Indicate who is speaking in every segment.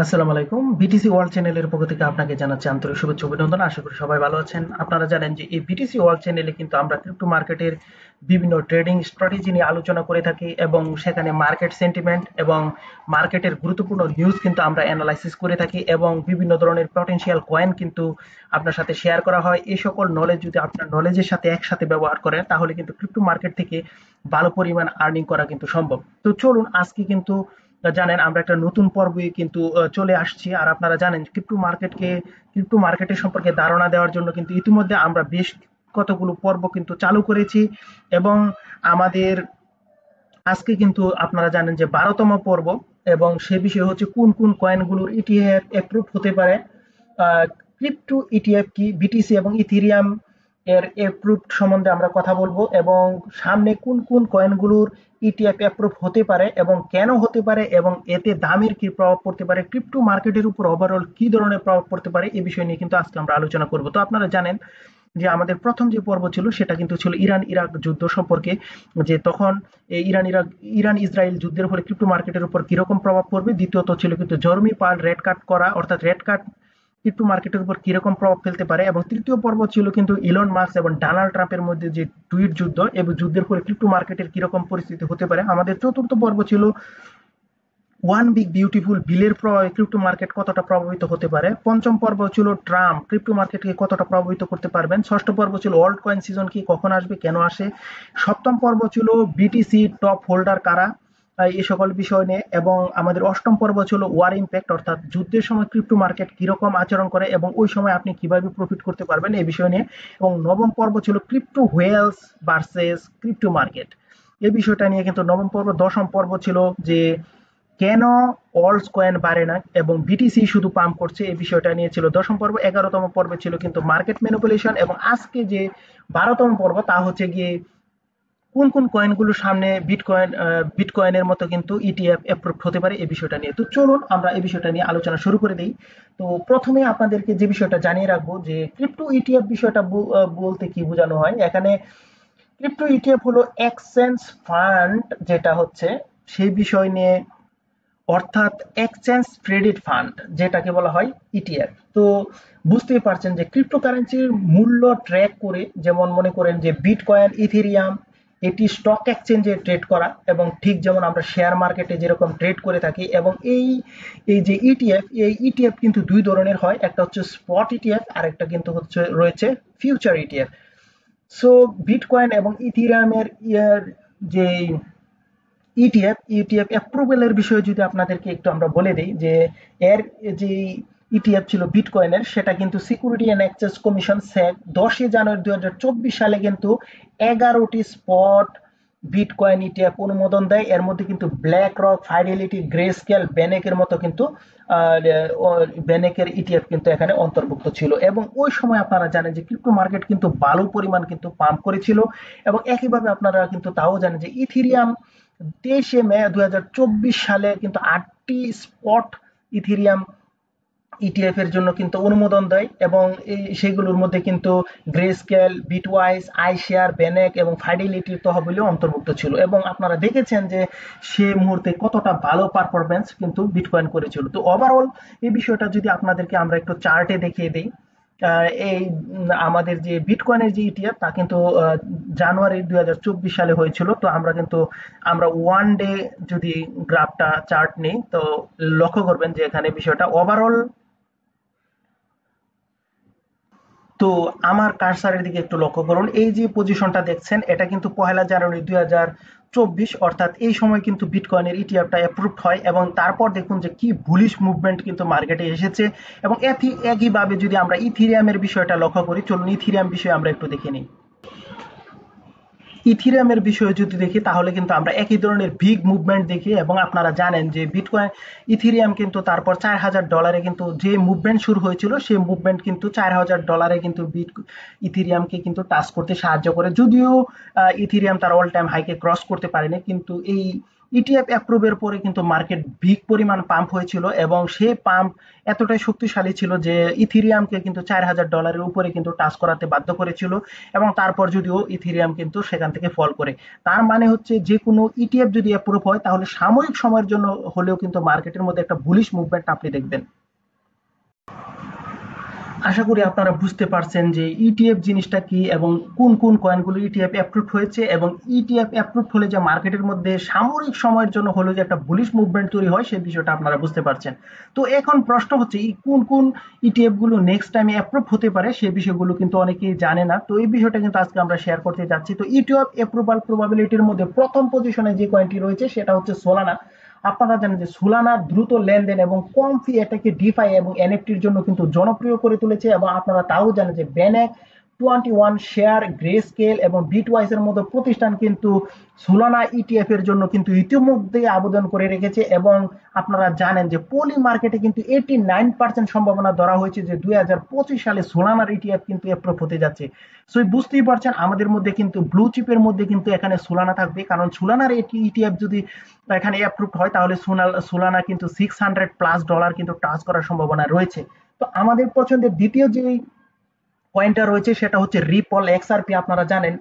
Speaker 1: আসসালামু আলাইকুম। BTC world চ্যানেলের পক্ষ থেকে আপনাকে জানাচ্ছি আন্তরিক শুভেচ্ছা ও অভিনন্দন। আশা করি সবাই ভালো আছেন। আপনারা জানেন যে এই বিটিসি ওয়ার্ল্ড চ্যানেলে কিন্তু আমরা ক্রিপ্টো মার্কেটের বিভিন্ন ট্রেডিং স্ট্র্যাটেজি নিয়ে আলোচনা করে থাকি এবং সেখানে মার্কেট সেন্টিমেন্ট এবং মার্কেটের গুরুত্বপূর্ণ নিউজ কিন্তু আমরা অ্যানালাইসিস করে থাকি এবং বিভিন্ন ধরনের পটেনশিয়াল কয়েন কিন্তু আপনার সাথে শেয়ার করা হয়। এই সকল নলেজ যদি আপনার নলেজের সাথে একসাথে ব্যবহার করেন তাহলে কিন্তু ক্রিপ্টো মার্কেট থেকে ভালো পরিমাণ আর্নিং করা কিন্তু সম্ভব। তো চলুন আজকে কিন্তু জানেন আমরা একটা নতুন পর্বে কিন্তু চলে আসছি। আর আপনারা জানেন ক্রিপ্টো মার্কেটের সম্পর্কে ধারণা দেওয়ার জন্য কিন্তু ইতিমধ্যে আমরা বেশ কতগুলো পর্ব কিন্তু চালু করেছি এবং আমাদের আজকে কিন্তু আপনারা জানেন যে 12তম পর্ব এবং সে বিষয় হচ্ছে কোন কোন কয়েনগুলোর ইটিএফ অ্যাপ্রুভ হতে পারে, ক্রিপ্টো ইটিএফ কি, বিটিসি এবং ইথেরিয়াম এর অ্যাপ্রুভ সম্বন্ধে আমরা কথা বলবো এবং সামনে কোন কোন কয়েনগুলোর ইটিএফ অ্যাপ্রুভ হতে পারে এবং কেন হতে পারে এবং এতে দামের কি প্রভাব পড়তে পারে, ক্রিপ্টো মার্কেটের উপর ওভারঅল কি ধরনের প্রভাব পড়তে পারে এই বিষয় নিয়ে কিন্তু আজকে আমরা আলোচনা করব। তো আপনারা জানেন যে আমাদের প্রথম যে পর্ব ছিল সেটা কিন্তু ছিল ইরান ইরাক যুদ্ধ সম্পর্কে, যে তখন এই ইরান ইসরায়েল যুদ্ধের ফলে ক্রিপ্টো মার্কেটের উপর কিরকম প্রভাব পড়বে। দ্বিতীয়ত ছিল কিন্তু জর্মি পাল রেড কাট করা, অর্থাৎ রেড কাট ক্রিপ্টো মার্কেটের উপর কিরকম প্রভাব ফেলতে পারে। এবং তৃতীয় পর্ব ছিল কিন্তু ইলন মাস্ক এবং ডোনাল্ড ট্রাম্পের মধ্যে যে টুইট যুদ্ধ এবং যুদ্ধের ফলে ক্রিপ্টো মার্কেটের কিরকম পরিস্থিতি হতে পারে। আমাদের চতুর্থ পর্ব ছিল ওয়ান বিগ বিউটিফুল বিলের প্রভাবে ক্রিপ্টো মার্কেট কতটা প্রভাবিত হতে পারে। পঞ্চম পর্ব ছিল ট্রাম্প ক্রিপ্টো মার্কেটকে কতটা প্রভাবিত করতে পারবেন। ষষ্ঠ পর্ব ছিল ওয়ার্ল্ড কয়েন সিজন কি, কখন আসবে, কেন আসে। সপ্তম পর্ব ছিল বিটিসি টপ হোল্ডার কারা, এই সকল বিষয় নিয়ে। এবং আমাদের অষ্টম পর্ব ছিল ওয়ার ইম্প্যাক্ট, অর্থাৎ যুদ্ধের সময় ক্রিপ্টো মার্কেট কিরকম আচরণ করে এবং ওই সময় আপনি কিভাবে প্রফিট করতে পারবেন এই বিষয় নিয়ে। এবং নবম পর্ব ছিল crypto whales versus crypto market, এই বিষয়টা নিয়ে কিন্তু নবম পর্ব। দশম পর্ব ছিল যে কেন অল্টস কয়েন বাড়ে না এবং বিটিসি শুধু পাম্প করছে, এই বিষয়টা নিয়ে ছিল দশম পর্ব। 11তম পর্বে ছিল কিন্তু মার্কেট ম্যানিপুলেশন এবং আজকে যে 12তম পর্ব তা হচ্ছে গিয়ে কোন কোন কয়েনগুলো সামনে বিটকয়েনের মতো কিন্তু ইটিএফ অ্যাপ্রুভ হতে পারে এই বিষয়টা নিয়ে। তো চলুন আমরা এই বিষয়টা নিয়ে আলোচনা শুরু করে দিই। তো প্রথমে আপনাদেরকে যে বিষয়টা জানিয়ে রাখবো যে ক্রিপ্টো ইটিএফ বিষয়টা বলতে কি বোঝানো হয় এখানে। ক্রিপ্টো ইটিএফ হলো এক্সচেঞ্জ ফান্ড, যেটা হচ্ছে সেই বিষয় নিয়ে, অর্থাৎ এক্সচেঞ্জ ট্রেডেড ফান্ড যেটাকে বলা হয় ইটিএফ। তো বুঝতেই পারছেন যে ক্রিপ্টোকারেন্সির মূল্য ট্র্যাক করে, যেমন মনে করেন যে বিটকয়েন, ইথেরিয়াম, এটি স্টক এক্সচেঞ্জে ট্রেড করা এবং ঠিক যেমন আমরা শেয়ার মার্কেটে যেরকম ট্রেড করে থাকি। এবং এই এই যে ইটিএফ, এই ইটিএফ কিন্তু দুই ধরনের হয়, একটা হচ্ছে স্পট ইটিএফ আর একটা কিন্তু হচ্ছে রয়েছে ফিউচার ইটিএফ। সো বিটকয়েন এবং ইথেরিয়ামের যে ইটিএফ অ্যাপ্রুভালের বিষয়ে যদি আপনাদেরকে একটু আমরা বলে দিই যে এর যে ইটিএফ ছিল বিটকয়েনের, সেটা কিন্তু security and exchange commission SEC 10ই জানুয়ারি 2024 সালে কিন্তু 11টি স্পট বিটকয়েন ইটিএফ অনুমোদন দেয়। এর মধ্যে কিন্তু BlackRock, Fidelity, Grayscale, বেনেকের মতো কিন্তু বেনেকের ইটিএফ কিন্তু এখানে অন্তর্ভুক্ত ছিল। এবং ওই সময় আপনারা জানেন যে ক্রিপ্টো মার্কেট কিন্তু ভালো পরিমাণ কিন্তু পাম্প করেছিল। এবং একইভাবে আপনারা কিন্তু তাও জানেন যে ইথিরিয়াম 23শে মে 2024 সালে কিন্তু 8টি স্পট ইথেরিয়াম ইটিএফ এর জন্য কিন্তু অনুমোদন দেয় এবং এই সেগুলোর মধ্যে কিন্তু গ্রেস্কেল, বিটওয়াইজ, আইশেয়ার, বেনেক এবং ফাইডেলিটির তহবিলও অন্তর্ভুক্ত ছিল। এবং আপনারা দেখেছেন যে সে মুহূর্তে কতটা ভালো পারফরমেন্স কিন্তু বিটকয়েন করেছিল। তো ওভারঅল এই বিষয়টা যদি আপনাদেরকে আমরা একটু চার্টে দেখিয়ে দিই, এই আমাদের যে বিটকয়েনের যে ইটিএফ তা কিন্তু জানুয়ারি 2024 সালে হয়েছিল। তো আমরা ওয়ান ডে যদি গ্রাফটা চার্ট নেই তো লক্ষ্য করবেন যে এখানে বিষয়টা ওভারঅল। তো আমার কার্সারের দিকে একটু লক্ষ্য করুন, এই যে পজিশনটা দেখছেন এটা কিন্তু 1লা জানুয়ারি 2024, অর্থাৎ এই সময় কিন্তু বিটকয়েনের ইটিএফটা অ্যাপ্রুভড হয় এবং তারপর দেখুন যে কি বুলিশ মুভমেন্ট কিন্তু মার্কেটে এসেছে। এবং একইভাবে যদি আমরা ইথিরিয়ামের বিষয়টা লক্ষ্য করি, চলুন ইথিরিয়াম বিষয়ে আমরা একটু দেখে নিই। ইথিরিয়ামের বিষয়ে যদি দেখি তাহলে কিন্তু আমরা একই ধরনের বিগ মুভমেন্ট দেখি। এবং আপনারা জানেন যে বিটকয়েন, ইথিরিয়াম কিন্তু তারপর $4000 কিন্তু যে মুভমেন্ট শুরু হয়েছিল সেই মুভমেন্ট কিন্তু $4000 কিন্তু ইথিরিয়ামকে কিন্তু টাচ করতে সাহায্য করে। যদিও ইথিরিয়াম তার অল টাইম হাইকে ক্রস করতে পারেনি, কিন্তু এই ইটিএফ অ্যাপ্রুভের পরে কিন্তু মার্কেট বিগ পরিমাণ পাম্প হয়েছিল এবং সেই পাম্প এতটাই শক্তিশালী ছিল যে ইথিরিয়ামকে কিন্তু $4000 উপরে কিন্তু টাচ করাতে বাধ্য করেছিল এবং তারপর যদিও ইথিরিয়াম কিন্তু সেখান থেকে ফল করে। তার মানে হচ্ছে যে কোনো ইটিএফ যদি অ্যাপ্রুভ হয় তাহলে সাময়িক সময়ের জন্য হলেও কিন্তু মার্কেটের মধ্যে একটা বুলিশ মুভমেন্ট আপনি দেখবেন। আশা করি আপনারা বুঝতে পারছেন যে ইটিএফ জিনিসটা কি এবং কোন কোন কয়েনগুলো ইটিএফ অ্যাপ্রুভ হয়েছে এবং ইটিএফ অ্যাপ্রুভ হলে যে মার্কেটের মধ্যে সাময়িক সময়ের জন্য হলেও যে একটা বুলিশ মুভমেন্ট তৈরি হয় সেই বিষয়টা আপনারা বুঝতে পারছেন। তো এখন প্রশ্ন হচ্ছে এই কোন কোন ইটিএফ গুলো নেক্সট টাইমে অ্যাপ্রুভ হতে পারে সেই বিষয়গুলো কিন্তু অনেকেই জানে না। তো এই বিষয়টা কিন্তু আজকে আমরা শেয়ার করতে যাচ্ছি। তো ইটিএফ অ্যাপ্রুভাল প্রবাবিলিটির মধ্যে প্রথম পজিশনে যে কয়েনটি রয়েছে সেটা হচ্ছে সোলানা। আপনারা জানেন যে সোলানার দ্রুত লেনদেন এবং কম ফি এটাকে ডিফাই এবং এনএফটির জন্য কিন্তু জনপ্রিয় করে তুলেছে এবং আপনারা তাও জানেন যে ব্যানেক 21 শেয়ার গ্রে স্কেল এবং বিটওয়াইস এর মতো প্রতিষ্ঠান কিন্তু সোলানা ইটিএফ এর জন্য কিন্তু ইতিমধ্যে আবেদন করে রেখেছে এবং আপনারা জানেন যে পলি মার্কেটে কিন্তু 89% সম্ভাবনা ধরা হয়েছে যে 2025 সালে সোলানার ইটিএফ কিন্তু অ্যাপ্রুভ হতে যাচ্ছে। সো বুঝতেই পারছেন আমাদের মধ্যে কিন্তু ব্লু চিপের মধ্যে কিন্তু এখানে সোলানা থাকবে, কারণ সোলানার ইটিএফ যদি এখানে অ্যাপ্রুভ হয় তাহলে সোলানা কিন্তু $600+ কিন্তু টাচ করার সম্ভাবনা রয়েছে। তো আমাদের পছন্দের দ্বিতীয় যে কয়েনটা রয়েছে সেটা হচ্ছে রিপল এক্সআরপি। আপনারা জানেন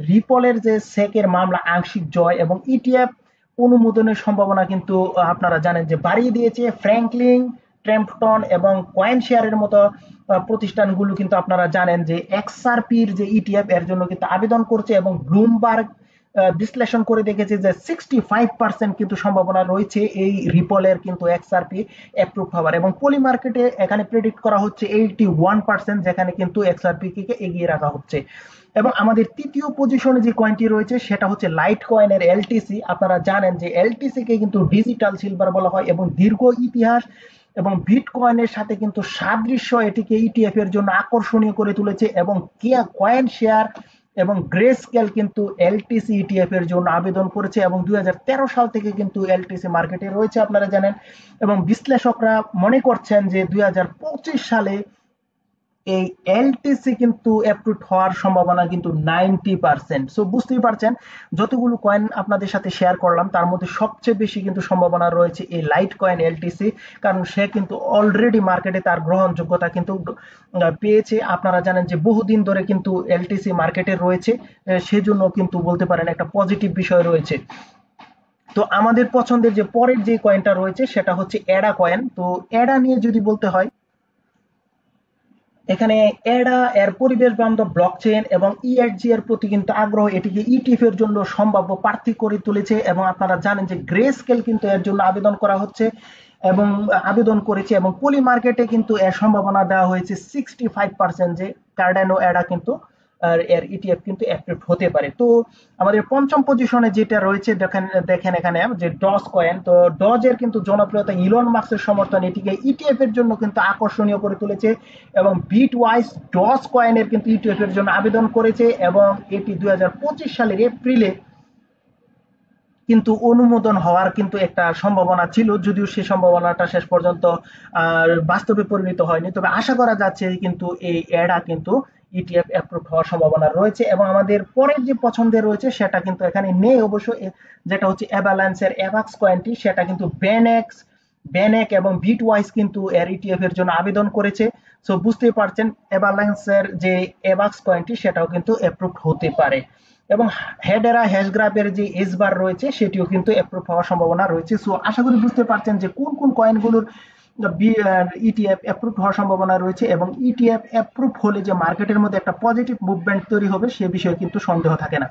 Speaker 1: রিপলের যে সেকের মামলা আংশিক জয় এবং ইটিএফ অনুমোদনের সম্ভাবনা কিন্তু আপনারা জানেন যে বাড়িয়ে দিয়েছে ফ্র্যাঙ্কলিন ট্রেম্পটন এবং কয়েন শেয়ারের মতো প্রতিষ্ঠানগুলো কিন্তু আপনারা জানেন যে এক্সআরপির যে ইটিএফ এর জন্য কিন্তু আবেদন করছে এবং ব্লুমবার্গ বিশ্লেষণ করে দেখেছে যে 65% কিন্তু সম্ভাবনা রয়েছে এই রিপলের কিন্তু এক্সআরপি অ্যাপ্রুভ হওয়ার এবং পলি মার্কেটে এখানে প্রেডিক্ট করা হচ্ছে 81% যেখানে কিন্তু এক্সআরপি কে এগিয়ে রাখা হচ্ছে। এবং আমাদের তৃতীয় পজিশনে যে কয়েনটি রয়েছে সেটা হচ্ছে লাইট কয়েনের এলটিসি। আপনারা জানেন যে এলটিসি কে কিন্তু ডিজিটাল সিলভার বলা হয় এবং দীর্ঘ ইতিহাস এবং বিটকয়েনের সাথে কিন্তু সাদৃশ্য এটিকে ইটিএফ এর জন্য আকর্ষণীয় করে তুলেছে এবং কয়েন শেয়ার এবং গ্রে স্কেল কিন্তু এলটিসি ইটিএফ এর জন্য আবেদন করেছে এবং 2013 সাল থেকে কিন্তু এলটিসি মার্কেটে রয়েছে আপনারা জানেন এবং বিশ্লেষকরা মনে করছেন যে 2025 সালে এই এলটিসি কিন্তু অ্যাপ্রুভ হওয়ার সম্ভাবনা কিন্তু 90%। সো বুঝতেই পারছেন যতগুলো কয়েন আপনাদের সাথে শেয়ার করলাম তার মধ্যে সবচেয়ে বেশি কিন্তু সম্ভাবনা রয়েছে এই লাইট কয়েন এলটিসি, কারণ সে কিন্তু অলরেডি মার্কেটে তার গ্রহণযোগ্যতা কিন্তু পেয়েছে। আপনারা জানেন যে বহুদিন ধরে কিন্তু এলটিসি মার্কেটে রয়েছে, সেজন্য কিন্তু বলতে পারেন একটা পজিটিভ বিষয় রয়েছে। তো আমাদের পছন্দের যে পরের যে কয়েনটা রয়েছে সেটা হচ্ছে এডা কয়েন। তো এডা নিয়ে যদি বলতে হয় এখানে এডা এর পরিবেশ বান্ধব ব্লকচেন এবং ইএসজি এর প্রতি কিন্তু আগ্রহ এটিকে ইটিএফ এর জন্য সম্ভাব্য প্রার্থী করে তুলেছে এবং আপনারা জানেন যে গ্রে স্কেল কিন্তু এর জন্য আবেদন করা হচ্ছে এবং আবেদন করেছে এবং পলি মার্কেটে কিন্তু এর সম্ভাবনা দেওয়া হয়েছে 65% যে কার্ডানো এডা কিন্তু এর ইটিএফ কিন্তু অ্যাপ্রুভ হতে পারে। তো আমাদের পঞ্চম পজিশনে যেটা রয়েছে দেখেন দেখেন এখানে যে ডজ কয়েন। তো ডজ এর কিন্তু জনপ্রিয়তা ইলন মাস্কের সমর্থন এটিকে ইটিএফ এর জন্য কিন্তু আকর্ষণীয় করে তুলেছে এবং বিটওয়াইস ডজ কয়েনের কিন্তু ইটিএফ এর জন্য আবেদন করেছে এবং এটি 2025 সালের এপ্রিলে কিন্তু অনুমোদন হওয়ার কিন্তু একটা সম্ভাবনা ছিল, যদিও সেই সম্ভাবনাটা শেষ পর্যন্ত বাস্তবে পরিণত হয়নি। তবে আশা করা যাচ্ছে কিন্তু এই এডা কিন্তু ইটিএফ অ্যাপ্রুভ হওয়ার সম্ভাবনা রয়েছে এবং আমাদের পরের যে পছন্দের রয়েছে সেটা কিন্তু এখানে নেই অবশ্য, যেটা হচ্ছে অ্যাভালান্সের অ্যাভাক্স কয়েনটি। সেটা কিন্তু ব্যানেক এবং বিটওয়াইস কিন্তু এর ইটিএফ এর জন্য আবেদন করেছে। সো বুঝতেই পারছেন অ্যাভালান্সের যে অ্যাভাক্স কয়েনটি সেটাও কিন্তু অ্যাপ্রুভ হতে পারে এবং হেডেরা হ্যাশগ্রাফের যে এস বার রয়েছে সেটিও কিন্তু অ্যাপ্রুভ হওয়ার সম্ভাবনা রয়েছে। সো আশা করি বুঝতে পারছেন যে কোন কোন কয়েনগুলোর ইটিএফ অ্যাপ্রুভ হওয়ার সম্ভাবনা রয়েছে এবং ইটিএফ অ্যাপ্রুভ হলে যে মার্কেটের মধ্যে একটা পজিটিভ মুভমেন্ট তৈরি হবে সে বিষয়ে কিন্তু সন্দেহ থাকে না।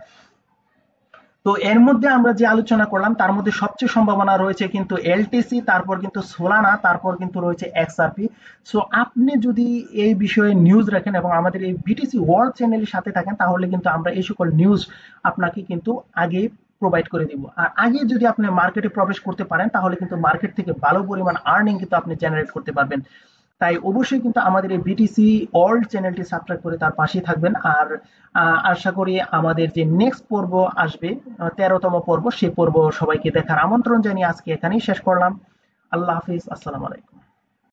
Speaker 1: তো এর মধ্যে আমরা যে আলোচনা করলাম তার মধ্যে সবচেয়ে সম্ভাবনা রয়েছে কিন্তু এলটিসি, তারপর কিন্তু সোলানা, তারপর কিন্তু রয়েছে এক্সআরপি। সো আপনি যদি এই বিষয়ে নিউজ রাখেন এবং আমাদের এই বিটিসি ওয়ার্ল্ড চ্যানেলের সাথে থাকেন তাহলে কিন্তু আমরা এই সকল নিউজ আপনাকে কিন্তু আগে প্রোভাইড করে দিব। আর আগে যদি আপনি মার্কেটে প্রবেশ করতে পারেন তাহলে কিন্তু মার্কেট থেকে ভালো পরিমাণ আর্নিং কিন্তু আপনি জেনারেট করতে পারবেন। তাই অবশ্যই কিন্তু আমাদের এই বিটিসি ওয়ার্ল্ড চ্যানেলটি সাবস্ক্রাইব করে তার পাশেই থাকবেন। আর আশা করি আমাদের যে নেক্সট পর্ব আসবে 13তম পর্ব, সেই পর্ব সবাইকে দেখার আমন্ত্রণ জানিয়ে আজকে এখানেই শেষ করলাম। আল্লাহ হাফিজ, আসসালামু আলাইকুম।